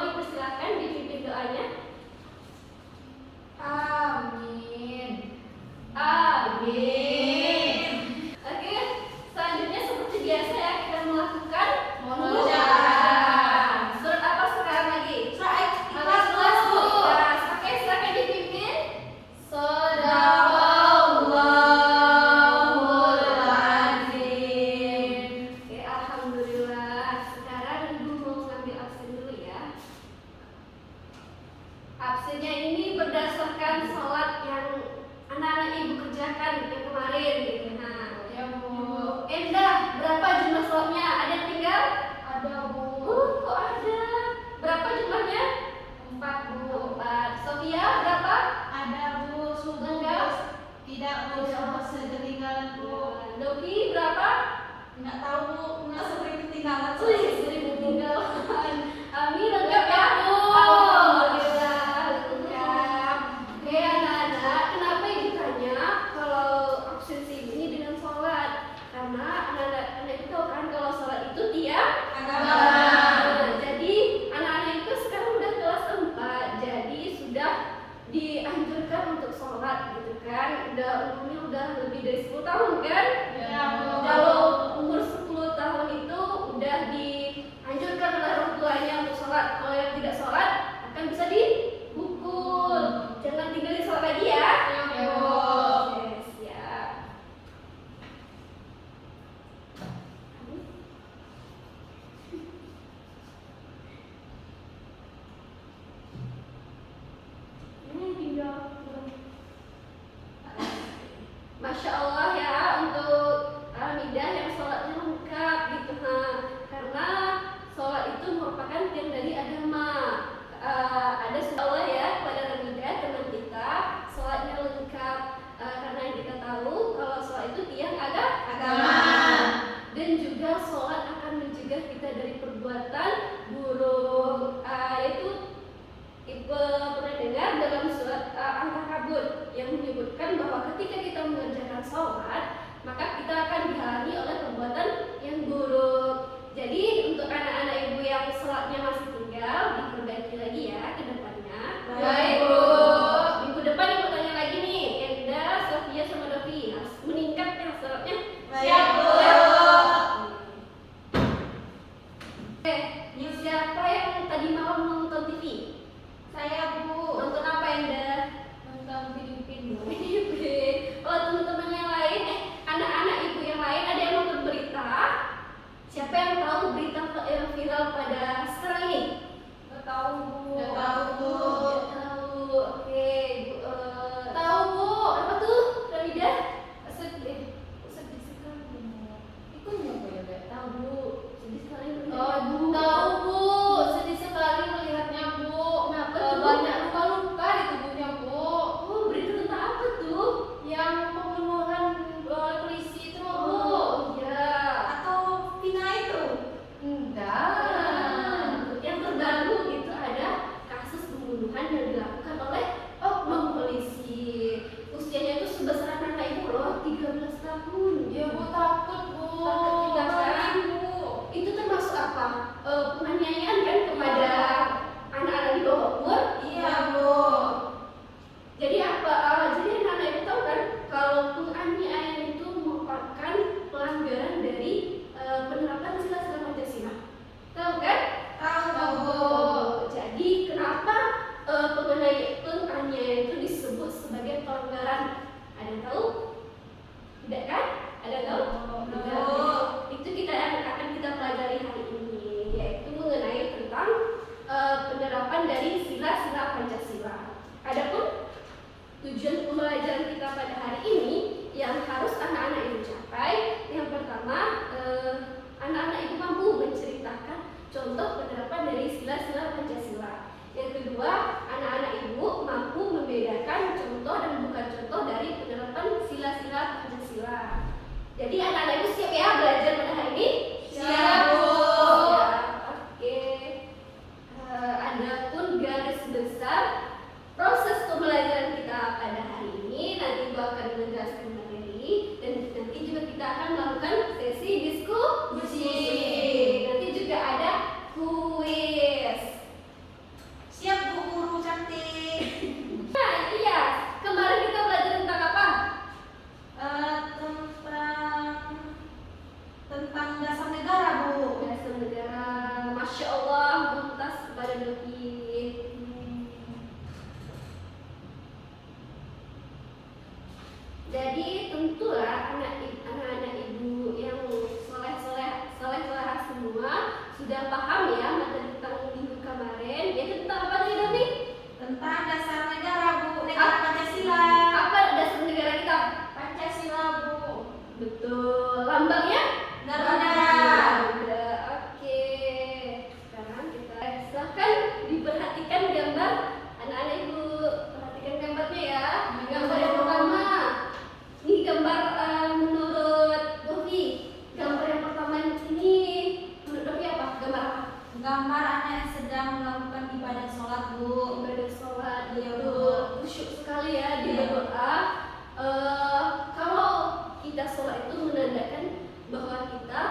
dipersilakan dipimpin doanya. Amin. Amin. Oke, selanjutnya seperti biasa ya kita melakukan Munajat. Surat apa sekarang lagi? Surat Ikhlas, Ikhlas, Bu. Ikhlas. Oke, silakan dipimpin. Shadaqallahul azim. Oke, alhamdulillah. Sekarang Ibu mau ngambil absen dulu ya. Absennya ini berdasarkan sholat yang anak-anak Ibu kerjakan yang kemarin gitu. Nah, Ya, Bu. Endah, berapa jumlah sholatnya? Ada yang tinggal? Ada, Bu. Kok ada? Berapa jumlahnya? 4, Bu. 4. Sofia berapa? Ada, Bu. Subuh. Enggak. Tidak, Bu. Subuh ketinggalan, Bu. Doki berapa? Enggak tahu, Bu. Enggak sering ketinggalan. Wih, sering ketinggalan. Ami lengkap ya? Bu. Alhamdulillah lengkap. Oke anak-anak, kenapa Ibu tanya kalau absensi ini dengan sholat? Karena anak-anak itu tahu kan kalau sholat itu tiap Agama. Nah, jadi anak-anak itu sekarang udah kelas 4, jadi sudah dianjurkan untuk sholat gitu kan. Umurnya udah lebih dari 10 tahun kan? Ya, Bu. Kalau umur 10 tahun itu udah dianjurkan oleh orang tuanya untuk sholat. Kalau yang tidak sholat akan bisa dipukul. Jangan tinggalin sholat lagi ya. Ya, Bu. Oke, siap. Ini tinggal. Masya Allah ya untuk Hamidah yang sholatnya lengkap gitu. Karena sholat itu merupakan tiang dari agama. Ada sunnah Allah ya kepada Hamidah teman kita, sholatnya lengkap. Karena yang kita tahu kalau sholat itu tiang agama. Dan juga sholat akan mencegah kita dari perbuatan buruk. Yaitu Ibu pernah dengar dalam surat Al-Ankabut yang menyebutkan bahwa ketika kita mengerjakan sholat, maka kita akan dihalangi oleh perbuatan yang buruk. Jadi untuk anak-anak Ibu yang sholatnya masih tinggal, diperbaiki lagi ya ke depannya. Baik, Bu. Minggu depan Ibu tanya lagi nih, Enda, Sofia sama Dovi harus meningkat ya sholatnya. Siap, Bu. Oke, siapa yang tadi malam nonton TV? Saya, Bu. Nonton apa Enda? Nonton Filipin, Bu. Kalau teman-teman yang lain, anak-anak Ibu yang lain ada yang nonton berita? Siapa yang tahu berita yang viral pada sekarang ini? Nggak tahu, Bu. Nggak tahu. Oke, Ibu. Tahu, Bu. Apa tuh, Ramidah? Sedih sekali. Ikutnya, Bu, ya, nggak tahu, Bu. Sedih sekali melihat Oh, Bu. tahu, Bu. Sedih sekali melihatnya, Bu. Kenapa tuh? Banyak luka-luka di tubuhnya, Bu. Oh, berita tentang apa tuh? Yang pembunuhan oleh polisi itu, Bu. Oh, iya. Atau Vina itu? Enggak. Yang terbaru itu ada kasus pembunuhan yang dilakukan oleh oknum polisi. Usianya itu sebesar anak Ibu loh, 13 tahun. Ya, Bu, takut, Bu. Takut kita kan? Bu. Itu termasuk apa? Penganiayaan kan kepada anak-anak di bawah umur? Iya, Bu. Jadi apa? Jadi anak-anak Ibu tahu kan kalau penganiayaan itu merupakan pelanggaran dari penerapan sila-sila Pancasila. Tahu kan? Tahu, Bu. Jadi kenapa penganiayaan itu disebut sebagai pelanggaran? Ada yang tahu? Tidak kan? Ada yang tahu? Tahu. Itu kita akan kita pelajari hari ini, yaitu mengenai tentang penerapan dari sila-sila Pancasila. Adapun tujuan pembelajaran kita pada hari ini yang harus anak-anak Ibu capai, yang pertama anak-anak Ibu mampu menceritakan contoh penerapan dari sila-sila Pancasila. Yang kedua, anak-anak Ibu mampu membedakan contoh dan bukan contoh dari penerapan sila-sila Pancasila. Jadi anak-anak Ibu siap ya belajar pada hari ini? Siap, Bu. Siap. Oke. Adapun garis besar proses pembelajaran kita pada hari ini, nanti Ibu akan menjelaskan materi dan nanti juga kita akan melakukan sesi diskusi. Nanti juga ada kuis. Jadi tentulah anak-anak ibu yang soleh-soleh semua sudah paham ya materi tentang minggu kemarin. Yaitu tentang apa tadi Davi? Tentang dasar negara Bu, negara Pancasila. Apa dasar negara kita? Pancasila Bu. Betul. Lambangnya? Garuda. Oke. Sekarang kita silahkan diperhatikan gambar anak-anak ibu. Perhatikan gambarnya ya. Gambar yang pertama. Ini gambar menurut Dovi. Gambar yang pertama ini menurut Dovi apa? Gambar apa? Gambar anak yang sedang melakukan ibadah sholat Bu. Ibadah sholat. Iya, Betul. Bu. Khusyuk sekali ya dia Iya. berdoa. Kalau kita sholat itu menandakan bahwa kita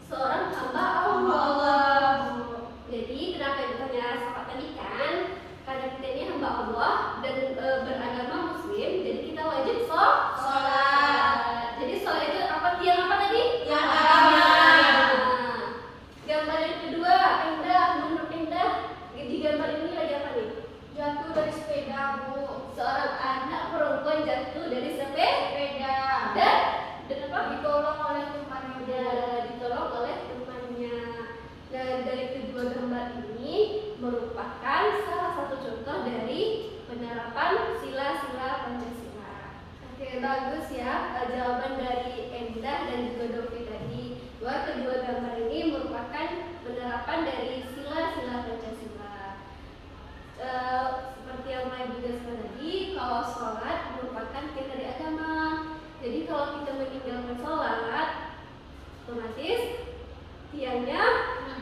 seorang hamba Allah. Jadi kenapa ditanya sholat tadi kan? Karena kita ini hamba Allah dan beragama Muslim, jadi kita wajib sholat. Jadi sholat itu apa? Tiang apa tadi? Tiang agama. Gambar yang kedua, Indah, menurut Indah, di gambar ini lagi apa nih? Jatuh dari sepeda Bu. Seorang anak perempuan jatuh dari sepeda Dan dan apa? ditolong oleh temannya. Ditolong oleh temannya. Dan dari kedua gambar ini merupakan salah satu contoh dari penerapan sila-sila Pancasila. Oke, bagus ya jawaban dari Endah dan juga Dovi tadi. Bahwa kedua gambar ini merupakan penerapan dari sila-sila Pancasila. Seperti yang lain juga tadi, kalau sholat merupakan tiang dari agama. Jadi kalau kita meninggalkan sholat, otomatis tiangnya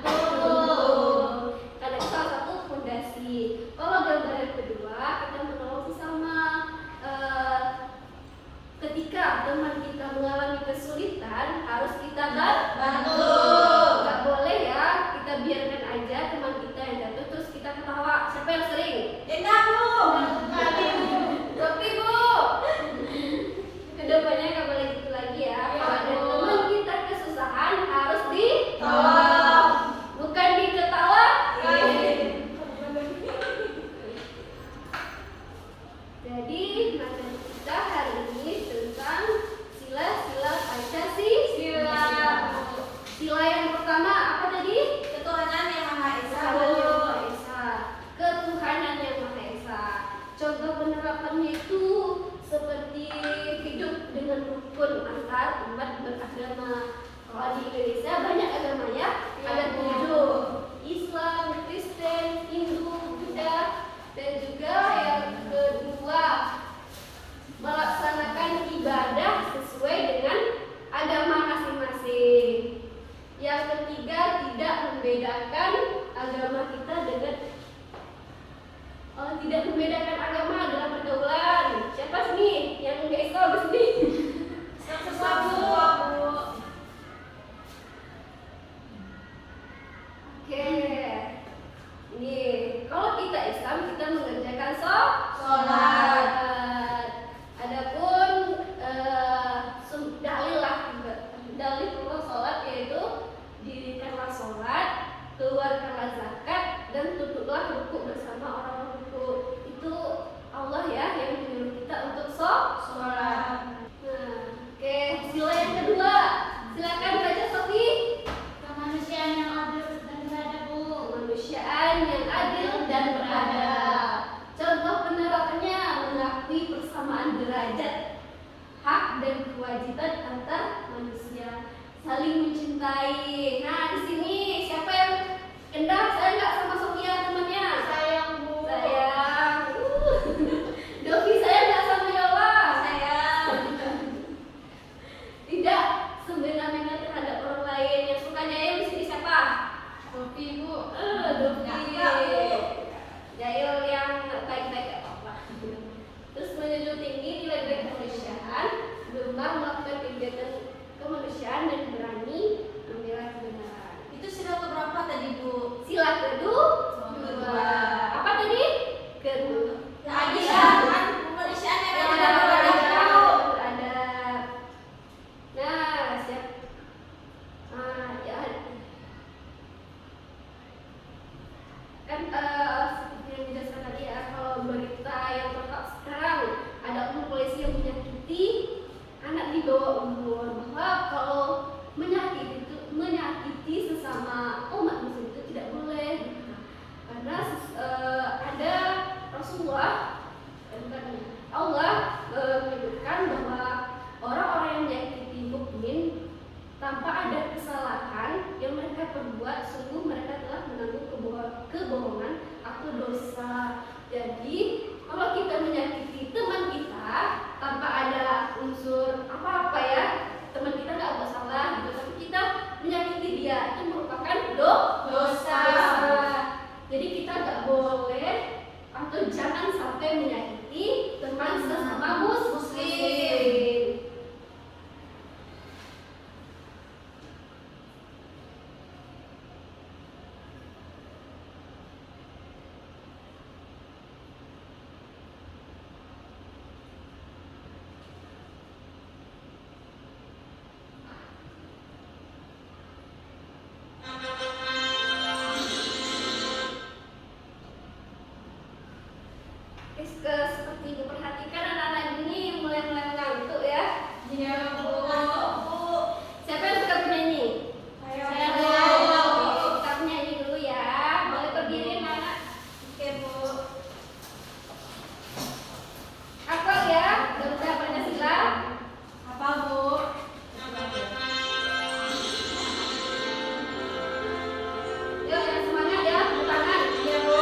turun. Karena itu salah satu fondasi. Kalau gambar yang kedua, kita menolong sesama. Ketika teman kita mengalami kesulitan, harus kita bantu. Gak boleh ya kita biarkan aja teman kita yang jatuh terus kita ketawa. Siapa yang sering? Indah Bu. Tapi Bu, kedepannya gak boleh gitu lagi ya. Iya, Kalau ada Bu. teman kita kesusahan harus ditolong, bukan diketawa. Jadi materi kita hari ini tentang sila-sila Pancasila. Sila yang pertama apa tadi? Ketuhanan yang Maha Esa. Ketuhanan yang Maha Esa. Contoh penerapannya itu seperti hidup dengan rukun antar umat beragama. Kalau di Indonesia banyak agama ya, ada 7: Islam, Kristen, Hindu, Buddha, dan juga yang kedua melaksanakan ibadah sesuai dengan agama masing-masing. Yang ketiga tidak membedakan agama kita dengan tidak membedakan agama dalam pergaulan. Siapa sini yang nggak Islam di sini? Oke. Ini kalau kita Islam kita mengerjakan sholat. Adapun dalil Allah sholat yaitu dirikanlah sholat, keluarkanlah zakat, dan tutuplah ruku bersama orang ruku. Itu Allah ya yang menyuruh kita untuk sholat. Oke, sila yang kedua. Silakan baca Sofi. Kemanusiaan yang adil dan beradab Bu. Kemanusiaan yang adil dan beradab. Contoh penerapannya mengakui persamaan derajat, hak dan kewajiban antar manusia, saling mencintai. Nah, di sini siapa yang Endah? Saya nggak sama Sofia temannya. Sayang Bu. Sayang. Dovi saya nggak sama Yola. Sayang. Tidak semena-mena terhadap orang lain. Yang suka Jail di sini siapa? Dovi Bu. Dovi. Enggak, Bu. Jail yang baik-baik apa-apa. Terus menjunjung tinggi nilai-nilai kemanusiaan, gemar melakukan kegiatan kemanusiaan dan berani membela kebenaran. Itu bawah umur bahwa kalau menyakiti sesama umat muslim itu tidak boleh gitu. Karena ada Rasulullah Allah menyebutkan bahwa orang-orang yang menyakiti mukmin tanpa ada kesalahan yang mereka perbuat, sungguh mereka telah menanggung kebohongan atau dosa. Jadi kalau kita menyakiti teman kita tanpa ada unsur apa-apa ya, teman kita nggak buat salah gitu, tapi kita menyakiti dia, itu merupakan dosa. Jadi kita nggak boleh atau jangan sampai menyakiti teman sesama muslim. Seperti ibu perhatikan anak-anak ini mulai ngantuk ya. Iya, Bu. Siapa yang suka bernyanyi? Saya Kita bernyanyi dulu ya. Boleh berdiri anak. Oke, Bu. Apa ya? Udah Pancasila. Apa, Bu? Yuk yang semangat ya, tepuk tangan. Iya, Bu.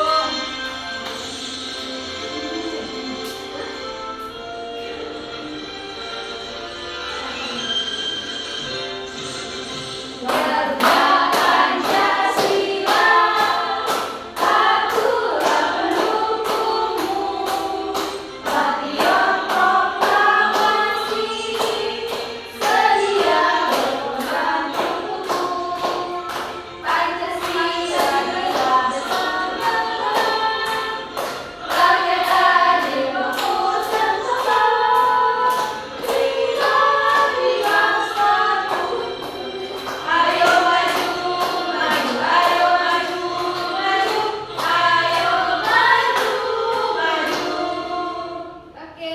Oke,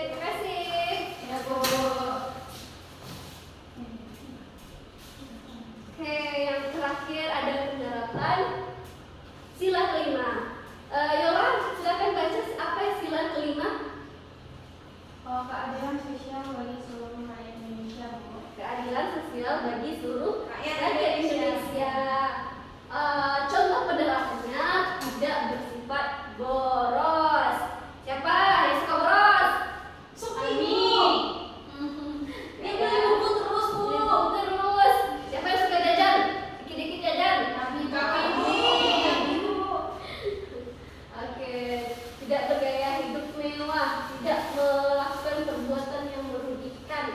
terima kasih. Iya, Bu. Oke, yang terakhir ada penjelasan sila kelima. Yola, silakan baca apa sila kelima. Keadilan sosial bagi seluruh rakyat Indonesia, Bu. Keadilan sosial bagi seluruh Rakyat rakyat Indonesia. Indonesia. Contoh penerapannya tidak bersifat boros. Siapa yang suka boros? Ini. Ini beli buku terus, Bu. Beli buku terus. Siapa yang suka jajan? Dikit-dikit jajan. Oke, tidak bergaya hidup mewah, tidak melakukan perbuatan yang merugikan,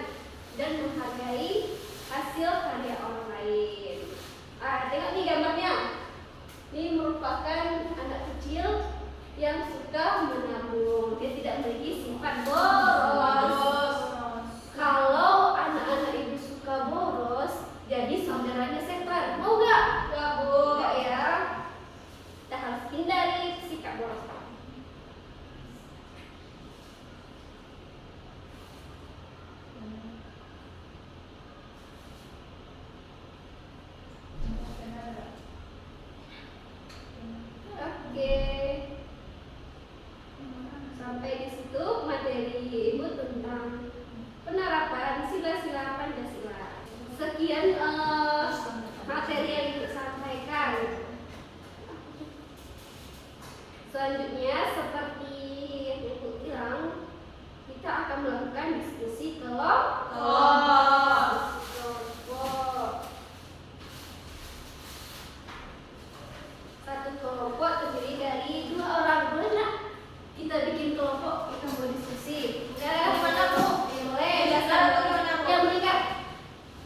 dan menghargai hasil karya orang lain. Tengok nih gambarnya. Ini merupakan anak kecil yang suka menabung. Dia tidak memiliki sifat boros. Kalau anak-anak ibu suka boros, jadi saudaranya setan. Mau nggak? Nggak, Bu. Nggak ya. Kita harus hindari sikap boros. Oke. Sampai di situ materi Ibu tentang penerapan sila-sila Pancasila. Sekian materi yang Ibu sampaikan. Selanjutnya seperti yang Ibu bilang, kita akan melakukan diskusi kelompok. Satu kelompok terdiri dari 2 orang. Boleh nggak kita bikin kelompok, kita mau diskusi? Ya, gimana, Bu? Ya, boleh. Yang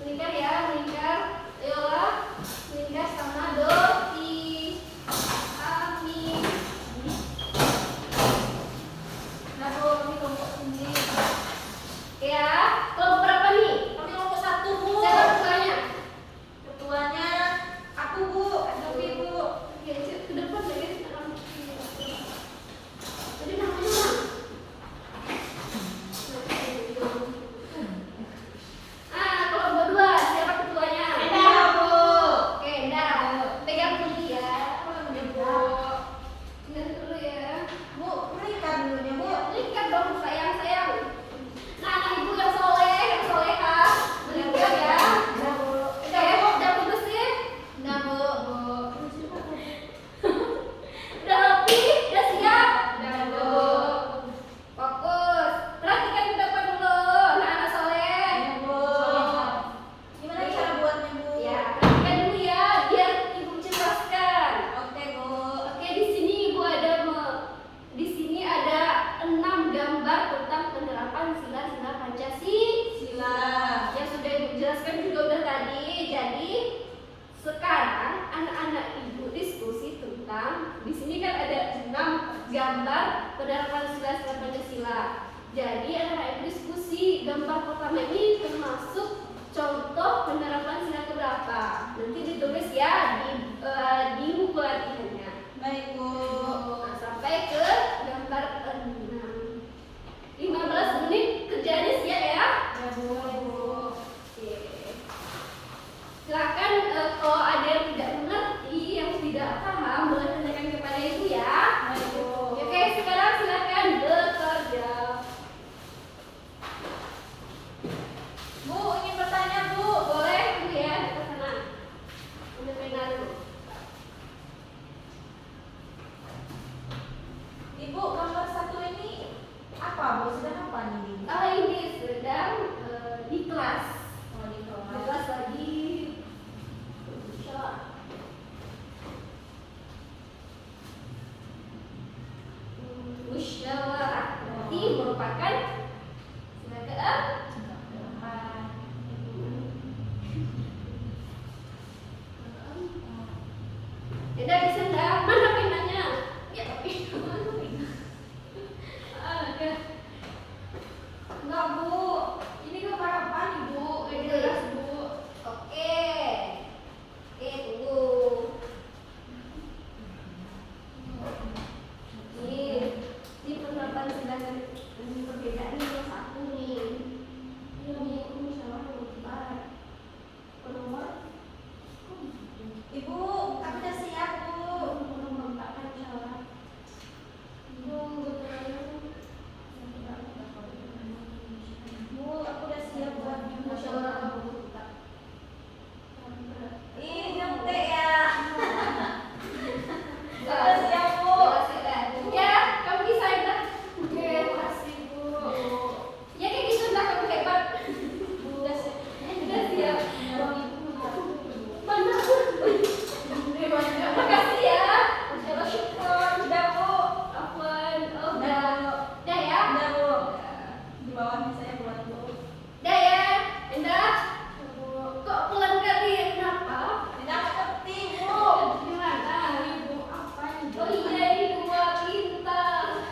melingkar ya, melingkar. Ayolah, melingkar sama Doti, Ami. Nah, Bu, ini kelompok sendiri. Ya, kelompok berapa nih? Kami Jadi anak-anak ibu diskusi. Gambar pertama ini termasuk contoh penerapan sila keberapa. Nanti ditulis ya di buku latihannya. Baik Bu. Nah, sampai ke gambar 6. 15 menit kerjanya siap ya? Ya Bu. Oke. Silakan kalau ada yang tidak mengerti, yang tidak paham, boleh tanyakan kepada ibu ya. Baik Bu. Oke, sekarang silakan bekerja. Bu, ingin bertanya Bu. Boleh Bu ya, ke sana. Ambil pena dulu. Ibu, gambar 1 ini apa Bu? Sedang apa nih? Ini sedang di kelas. Oh, di Di kelas. kelas lagi musyawarah. Musyawarah berarti merupakan sila keempat. Tidak bisa enggak? Mana penanya? Ya tapi mana pena? Enggak Bu, ini gambar apa nih Bu? Gak jelas Bu. Oke, tunggu. Ini penerapan sedangkan ini perbedaan ini yang satu nih. Ini musyawarah keempat. Nomor Ibu, aku udah siap Bu. nomor 4 kan musyawarah. Bu, Bu, aku udah siap buat musyawarah keempat. Ih, nyontek ya. Udah Udah siap Bu. Ya, kamu bisa ya. Oke, makasih Bu. Ya kayak gitu lah kamu hebat. Udah siap. Udah siap. Mana Bu? Makasih ya. Masyaallah syukur. Udah Bu. Afwan. Oh, Udah udah. Bu. Udah ya. Udah Bu. Di bawahnya saya buat Bu. Udah ya. Indah. Kok pelan kali? Kenapa? Tidak ngerti Bu. Gimana? Ibu, apa ini? Oh iya, ini dua pintar.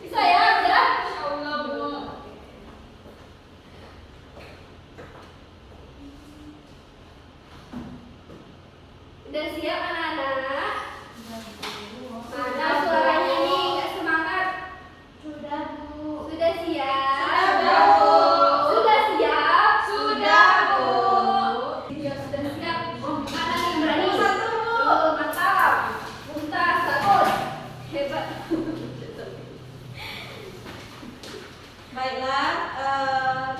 Bisa ya, udah? Insyaallah Bu. Udah siap anak-anak? Udah Bu. Mana suaranya nih nggak semangat? Sudah Bu. Sudah siap? Sudah, Bu. Sudah siap? Sudah, Bu. Iya sudah siap. Oh, mana nih berani? Nomor 1 Bu. Oh, mantap. Tuntas, bagus. Hebat. Baiklah,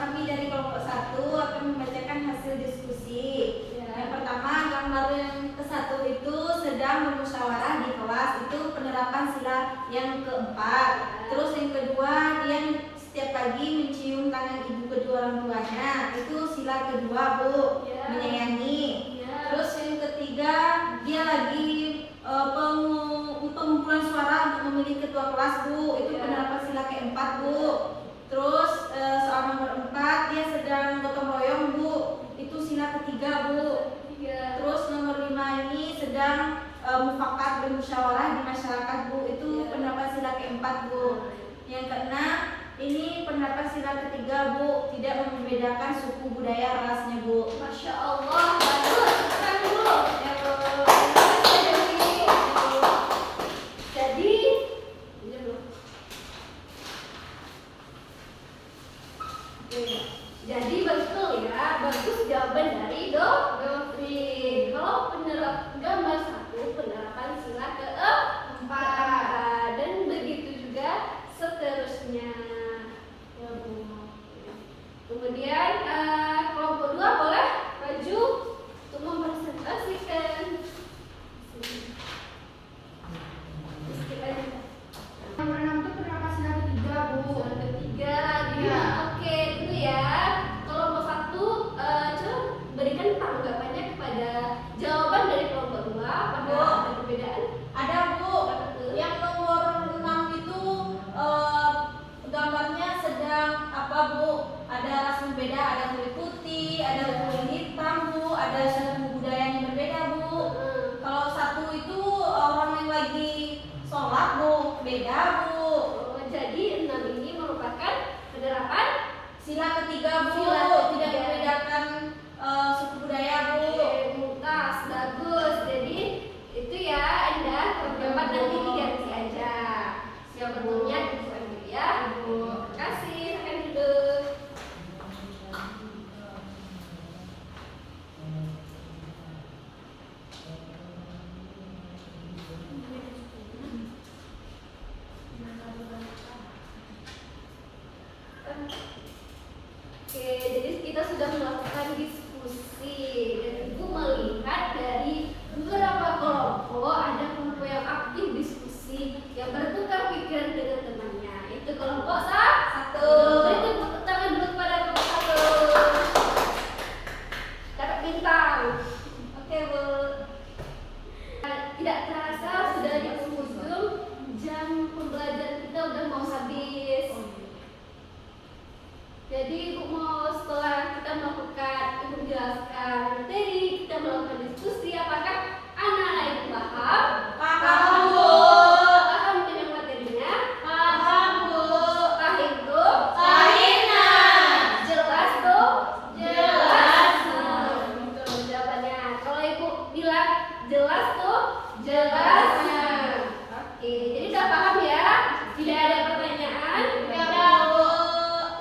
kami dari kelompok 1 akan membacakan hasil diskusi. Ya. Yang pertama, gambar yang ke-1 itu sedang bermusyawarah di kelas, itu penerapan sila yang keempat. Terus yang kedua, dia setiap pagi mencium tangan ibu kedua orang tuanya, itu sila kedua Bu, Ya. menyayangi. Ya. Terus yang ketiga, dia lagi pengumpulan suara untuk memilih ketua kelas Bu, itu Ya. penerapan sila keempat Bu. Terus soal nomor 4, dia sedang gotong royong Bu, itu sila ketiga Bu. Tiga. Terus nomor 5 ini sedang mufakat bermusyawarah di masyarakat Bu, itu Ya. penerapan sila keempat Bu. Yang keenam, ini penerapan sila ketiga Bu, tidak membedakan suku budaya rasnya Bu. Masya Allah, bagus. Tekan dulu. Ya Bu. Jadi, ini dulu. Jadi betul ya, bagus jawaban dari Dovri. Kalau gambar 1 penerapan sila keempat dan begitu juga seterusnya. Ya Bu. Kemudian kelompok 2 boleh maju untuk mempresentasikan. Nomor 6 itu penerapan sila ketiga Bu. Soal ketiga lagi. Ya. Oke, dulu ya. Kelompok 1 coba berikan tanggapannya kepada jawaban dari kelompok 2. Apakah Bu. ada perbedaan? Ada Bu. Yang nomor 6 itu gambarnya sedang apa Bu? Ada ras berbeda, ada kulit putih, ada kulit hitam Bu, ada suku budaya yang berbeda Bu. Kalau 1 itu orang yang lagi sholat Bu, beda Bu. Jadi 6 Sila ketiga Bu, Sila ketiga. tidak membedakan suku budaya Bu. Oke, mumtaz, bagus. Jadi itu ya Anda keempat nanti diganti aja. Yang betulnya Ibu ambil ya. Bu. Terima kasih. Silakan duduk. Oke, jadi kita sudah melakukan diskusi dan Ibu melihat dari beberapa kelompok ada kelompok yang aktif diskusi yang bertukar pikiran dengan temannya. Itu kelompok satu. Beri tepuk tangan dulu kepada kelompok satu. Dapat bintang. Oke Bu. Tidak terasa sudah di penghujung jam pembelajaran kita udah mau habis. Jadi Ibu mau setelah kita melakukan, Ibu jelaskan materi, kita melakukan diskusi, apakah anak-anak itu paham? Paham Bu. Paham dengan materinya? Paham Bu. Paham Bu? Pahina. Jelas tuh? Jelas. Betul jawabannya. Kalau Ibu bilang jelas tuh? Jelas. Oke, jadi udah paham ya? Tidak ada pertanyaan? Ya Bu.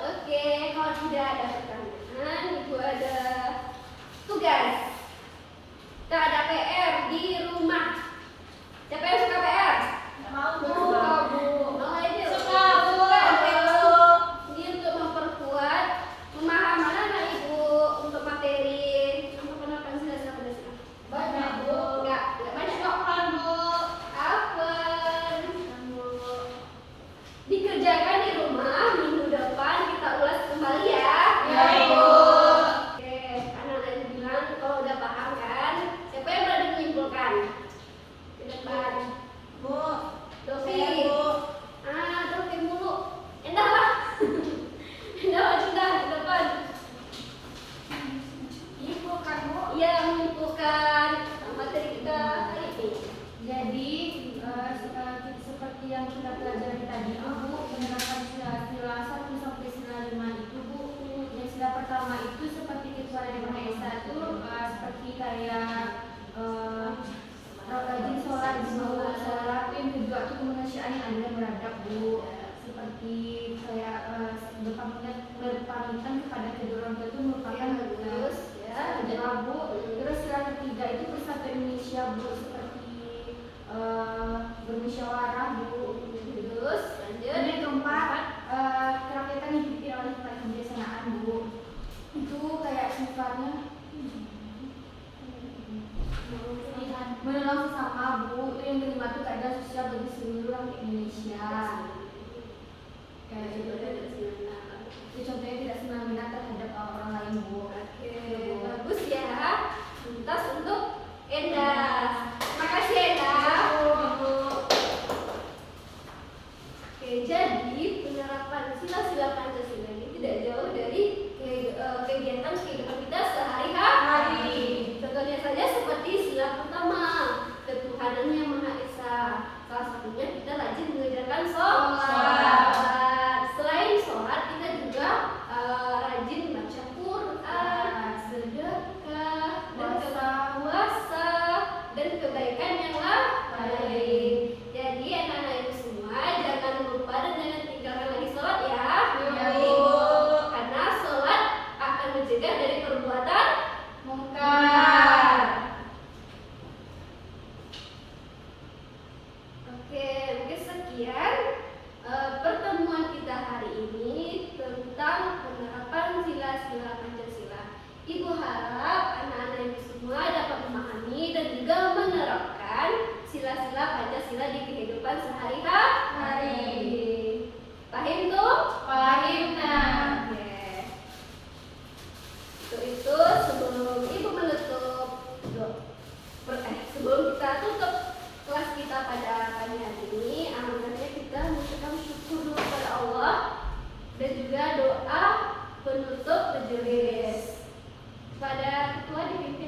Oke, kalau tidak ada pertanyaan, Ibu ada tugas. Kita ada PR di rumah. Siapa yang suka PR? Mau Bu. Suka Bu. Mau aja. Suka Bu. Oke Bu. Ini untuk memperkuat pemahaman anak Ibu untuk materi. Untuk penerapan sila-sila Pancasila. Banyak Bu. Enggak banyak kok. Apaan Bu? Apa? Dikerjakan di rumah, minggu depan kita ulas kembali ya. Ya, Ibu. Oke, anak-anak Ibu bilang kalau udah paham kan, siapa yang berani menyimpulkan? Ke depan. Bu. Dovi. Saya Bu. Dovi mulu. Endah lah. Endah maju dah ke depan. Ibu kan Bu. Iya, menyimpulkan materi kita hari ini. Jadi seperti yang kita pelajari tadi Bu, menerapkan sila 1 sampai sila 5 itu Bu. Yang sila pertama itu seperti ketuhanan yang Maha Esa itu seperti kayak rajin sholat Bu. Sholat yang kedua itu kemanusiaan yang adil dan beradab Bu. Seperti kayak berpamitan kepada kedua orang tua itu merupakan Bagus ya. adalah Bu. Terus sila ketiga itu persatuan Indonesia Bu, seperti bermusyawarah Bu. Terus Dan lanjut. yang keempat kerakyatan dipimpin oleh kebijaksanaan Bu. Itu kayak sifatnya menolong sesama Bu. Yang kelima itu keadaan sosial bagi seluruh rakyat Indonesia. Kayak gitu. Itu contohnya tidak semena-mena terhadap orang lain Bu. Oke, bagus ya. Tuntas untuk Endah. Makasih Endah. Oke, jadi penerapan sila-sila Pancasila ini tidak jauh dari kegiatan kehidupan kita sehari-hari. Contohnya saja seperti sila pertama, ketuhanan yang Maha Esa. Salah satunya kita rajin mengerjakan sholat. Selain sholat, kita juga rajin baca Quran, sedekah, dan puasa, dan kebaikan yang lain. Jadi anak-anak Ibu semua jangan lupa dan jangan tinggalkan lagi sholat ya. Ya, Ibu. Karena sholat akan mencegah dari perbuatan Mungkar. Oke, mungkin sekian pertemuan kita hari ini tentang penerapan sila-sila Pancasila. Ibu harap anak-anak Ibu semua dapat memahami dan juga menerapkan sila-sila Pancasila di kehidupan sehari-hari. Paham tuh? Pahim nah. Oke. Untuk itu sebelum Ibu menutup sebelum kita tutup kelas kita pada pagi hari ini, alhamdulillah kita mengucapkan syukur dulu kepada Allah dan juga doa penutup majelis. Pada ketua dipimpin